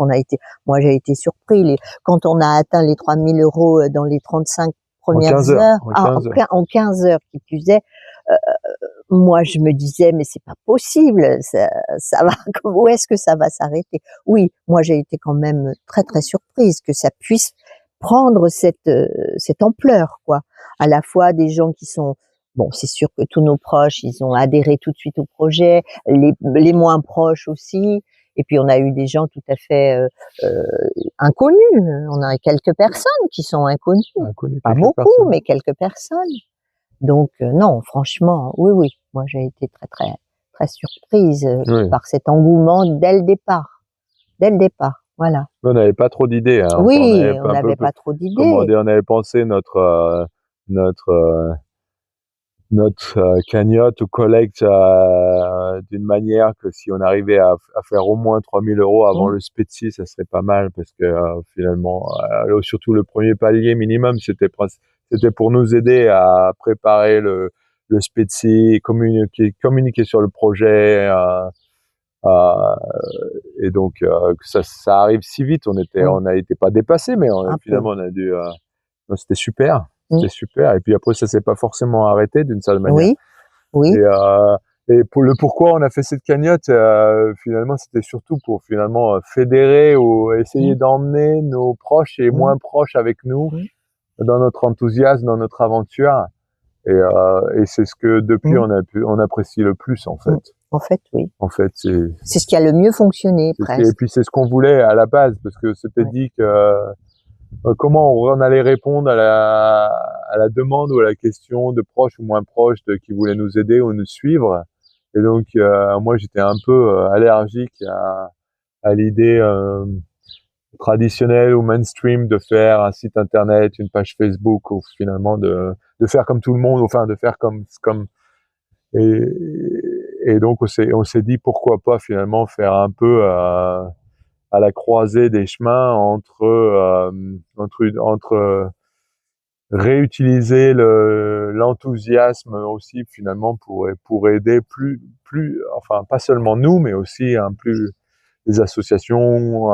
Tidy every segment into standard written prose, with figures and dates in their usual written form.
qu'on a été, moi j'ai été surpris. Quand on a atteint les 3 000 € dans les 35 premières heures, en 15 heures qui plus est, moi je me disais mais c'est pas possible, ça va, où est-ce que ça va s'arrêter? Oui, moi j'ai été quand même très très surprise que ça puisse prendre cette ampleur, quoi. À la fois des gens qui sont, bon, c'est sûr que tous nos proches, ils ont adhéré tout de suite au projet, les moins proches aussi. Et puis on a eu des gens tout à fait inconnus. On a quelques personnes qui sont inconnues, pas beaucoup, mais quelques personnes. Donc non, franchement, oui, oui. Moi, j'ai été très, très, très surprise par cet engouement dès le départ. Dès le départ, voilà. On n'avait pas trop d'idées. Hein. Oui, on n'avait pas trop d'idées. Comment dire, on avait pensé notre cagnotte ou collecte d'une manière que si on arrivait à faire au moins 3 000 € avant le Spetsies, ça serait pas mal parce que finalement, surtout le premier palier minimum, c'était pour nous aider à préparer le Spetsies, communiquer sur le projet, et donc que ça arrive si vite. On a été pas dépassé, mais finalement on a dû. Non, c'était super. C'était super. Et puis après, ça s'est pas forcément arrêté d'une certaine manière. Oui, oui. Et pour le pourquoi on a fait cette cagnotte, finalement, c'était surtout pour finalement fédérer ou essayer d'emmener nos proches et moins proches avec nous dans notre enthousiasme, dans notre aventure. Et c'est ce que depuis on apprécie le plus en fait. En fait, oui. En fait, c'est ce qui a le mieux fonctionné presque. Et puis c'est ce qu'on voulait à la base parce que c'était dit que comment on allait répondre à la demande ou à la question de proches ou moins proches qui voulaient nous aider ou nous suivre. Et donc, moi, j'étais un peu allergique à l'idée traditionnelle ou mainstream de faire un site internet, une page Facebook, ou finalement de faire comme tout le monde, enfin de faire comme et donc on s'est dit pourquoi pas finalement faire un peu à la croisée des chemins entre réutiliser l'enthousiasme aussi finalement pour aider plus enfin pas seulement nous mais aussi plus les associations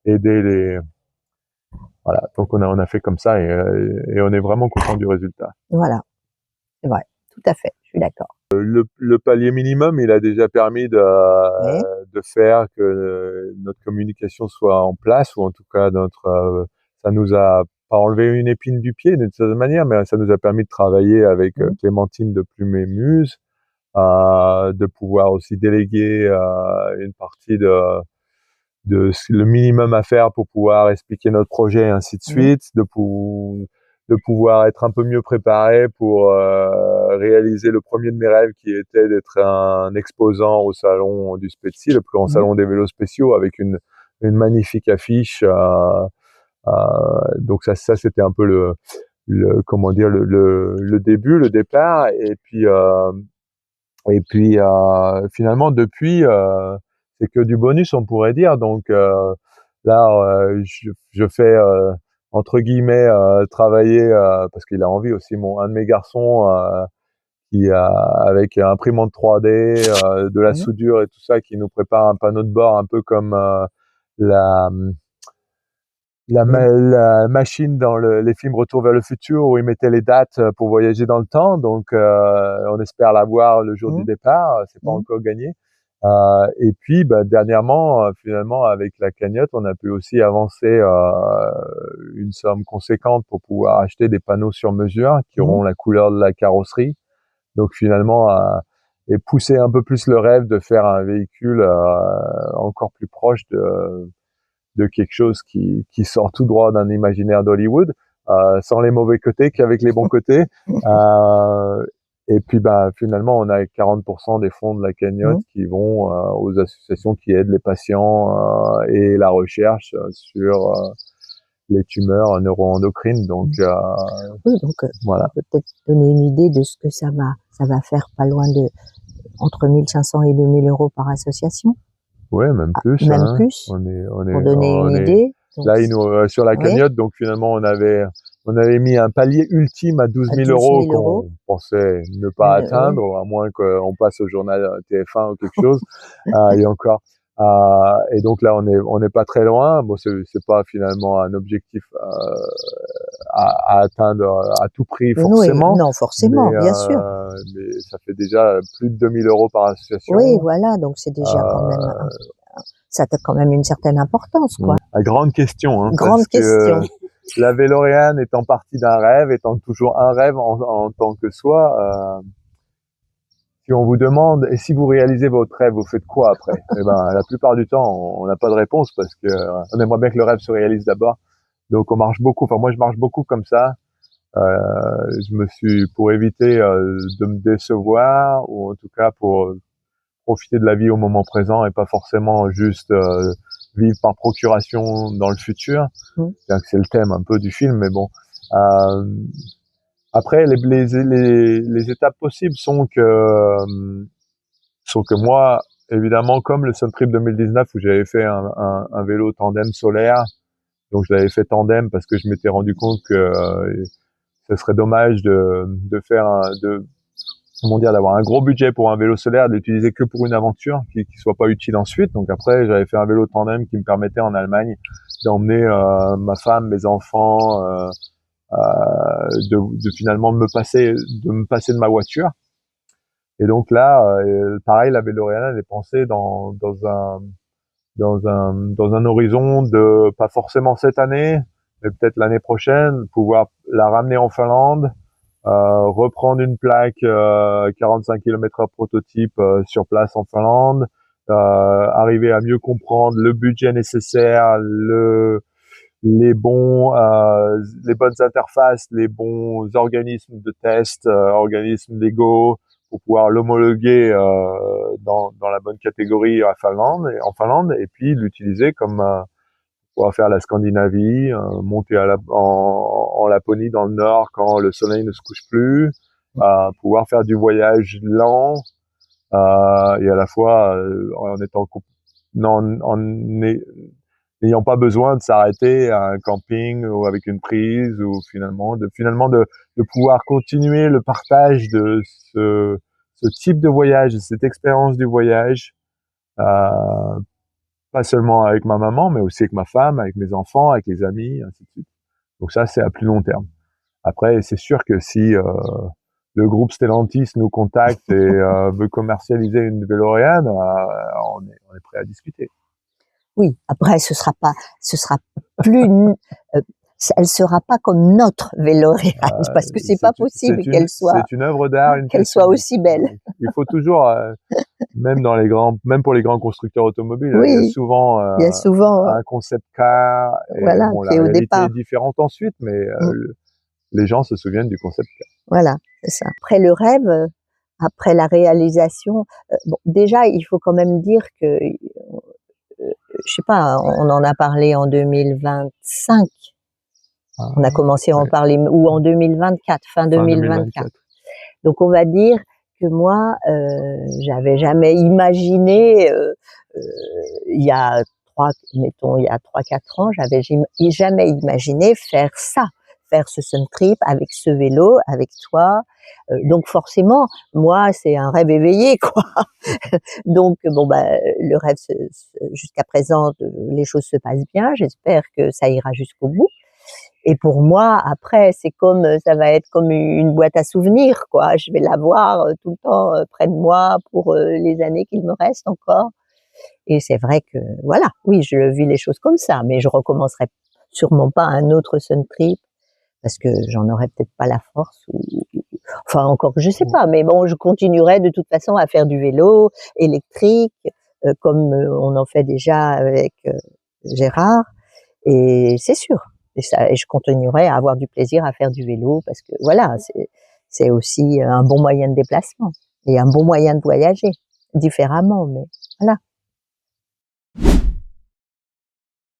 aider les voilà. Donc on a fait comme ça et on est vraiment content du résultat. Voilà, c'est vrai, tout à fait, je suis d'accord. Le palier minimum, il a déjà permis de faire que notre communication soit en place, ou en tout cas ça nous a pas enlevé une épine du pied d'une certaine manière, mais ça nous a permis de travailler avec Clémentine de Plume et Muse, de pouvoir aussi déléguer une partie de le minimum à faire pour pouvoir expliquer notre projet et ainsi de suite, de pouvoir être un peu mieux préparé pour réaliser le premier de mes rêves qui était d'être un exposant au salon du Spetsies, le plus grand salon des vélos spéciaux, avec une magnifique affiche. Donc ça c'était un peu comment dire le début, le départ, et puis finalement depuis c'est que du bonus, on pourrait dire. Donc là je fais entre guillemets travailler parce qu'il a envie aussi, un de mes garçons qui a avec imprimante 3D, de la soudure et tout ça, qui nous prépare un panneau de bord un peu comme la machine dans les films Retour vers le futur où ils mettaient les dates pour voyager dans le temps. Donc on espère l'avoir le jour du départ, c'est pas encore gagné. Et puis dernièrement, finalement, avec la cagnotte, on a pu aussi avancer une somme conséquente pour pouvoir acheter des panneaux sur mesure qui auront la couleur de la carrosserie. Donc finalement, et pousser un peu plus le rêve de faire un véhicule encore plus proche de quelque chose qui sort tout droit d'un imaginaire d'Hollywood, sans les mauvais côtés qu'avec les bons côtés. Et puis finalement, on a 40% des fonds de la cagnotte qui vont aux associations qui aident les patients et la recherche sur les tumeurs neuroendocrines. Donc oui, donc voilà. On peut peut-être donner une idée de ce que ça va faire, pas loin de entre 1 500 et 2 000 € par association. Ouais, même plus. Même plus. Pour donner une idée. Donc, là, sur la cagnotte, donc finalement, on avait mis un palier ultime à 12 000 € qu'on pensait ne pas atteindre, à moins qu'on passe au journal TF1 ou quelque chose. Et encore. Et donc là, on n'est pas très loin. Bon, c'est pas finalement un objectif à atteindre à tout prix forcément. Oui, non, forcément, bien sûr. Mais ça fait déjà plus de 2000 € par association. Oui, voilà, donc c'est déjà quand même, ça a quand même une certaine importance, quoi. La grande question, hein, grande question. La Véloréane étant partie d'un rêve, étant toujours un rêve en tant que soi. Si on vous demande, et si vous réalisez votre rêve, vous faites quoi après? Eh ben, la plupart du temps, on n'a pas de réponse parce que on aimerait bien que le rêve se réalise d'abord. Donc, on marche beaucoup. Enfin, moi, je marche beaucoup comme ça. Pour éviter de me décevoir, ou en tout cas pour profiter de la vie au moment présent et pas forcément juste vivre par procuration dans le futur. C'est le thème un peu du film, mais bon. Après, les étapes possibles sont que moi, évidemment, comme le Sun Trip 2019 où j'avais fait un vélo tandem solaire, donc je l'avais fait tandem parce que je m'étais rendu compte que ce serait dommage d'avoir un gros budget pour un vélo solaire, de l'utiliser que pour une aventure qui soit pas utile ensuite. Donc après, j'avais fait un vélo tandem qui me permettait en Allemagne d'emmener ma femme, mes enfants, de finalement me passer de ma voiture. Et donc là, pareil, la Véloréane, elle est pensée dans un horizon de pas forcément cette année, mais peut-être l'année prochaine, pouvoir la ramener en Finlande, reprendre une plaque 45 km/h prototype sur place en Finlande, arriver à mieux comprendre le budget nécessaire, les bonnes interfaces, les bons organismes de test, organismes légaux pour pouvoir l'homologuer dans la bonne catégorie en Finlande, et puis l'utiliser comme pouvoir faire la Scandinavie, monter en Laponie dans le nord quand le soleil ne se couche plus, pouvoir faire du voyage lent et à la fois en étant n'ayant pas besoin de s'arrêter à un camping ou avec une prise, ou finalement de pouvoir continuer le partage de ce type de voyage, de cette expérience du voyage, pas seulement avec ma maman, mais aussi avec ma femme, avec mes enfants, avec les amis, ainsi de suite. Donc ça, c'est à plus long terme. Après, c'est sûr que si le groupe Stellantis nous contacte et veut commercialiser une Véloréane, on est prêt à discuter. Oui, après, ce sera plus, elle sera pas comme notre Véloréane, parce que c'est pas possible qu'elle soit. C'est une œuvre d'art, qu'elle soit aussi belle. Il faut toujours, même pour les grands constructeurs automobiles, oui, il y a souvent un concept car. Et voilà, bon, la réalité est différente ensuite, mais les gens se souviennent du concept car. Voilà, c'est ça. Après le rêve, après la réalisation, bon, déjà, il faut quand même dire que je sais pas, on en a parlé en 2025. On a commencé à en parler, ou en 2024, fin 2024. Donc on va dire que moi, j'avais jamais imaginé, il y a 3-4 ans, j'avais jamais imaginé faire ça, faire ce Sun Trip avec ce vélo, avec toi. Donc forcément, moi, c'est un rêve éveillé, quoi. Donc bon, le rêve, jusqu'à présent, les choses se passent bien. J'espère que ça ira jusqu'au bout. Et pour moi, après, ça va être comme une boîte à souvenirs, quoi. Je vais l'avoir tout le temps près de moi pour les années qu'il me reste encore. Et c'est vrai que, voilà, oui, je vis les choses comme ça, mais je recommencerai sûrement pas un autre Sun Trip parce que j'en aurais peut-être pas la force, enfin encore que je sais pas, mais bon, je continuerai de toute façon à faire du vélo électrique comme on en fait déjà avec Gérard, et c'est sûr. Et je continuerai à avoir du plaisir à faire du vélo parce que voilà, c'est aussi un bon moyen de déplacement et un bon moyen de voyager différemment, mais voilà.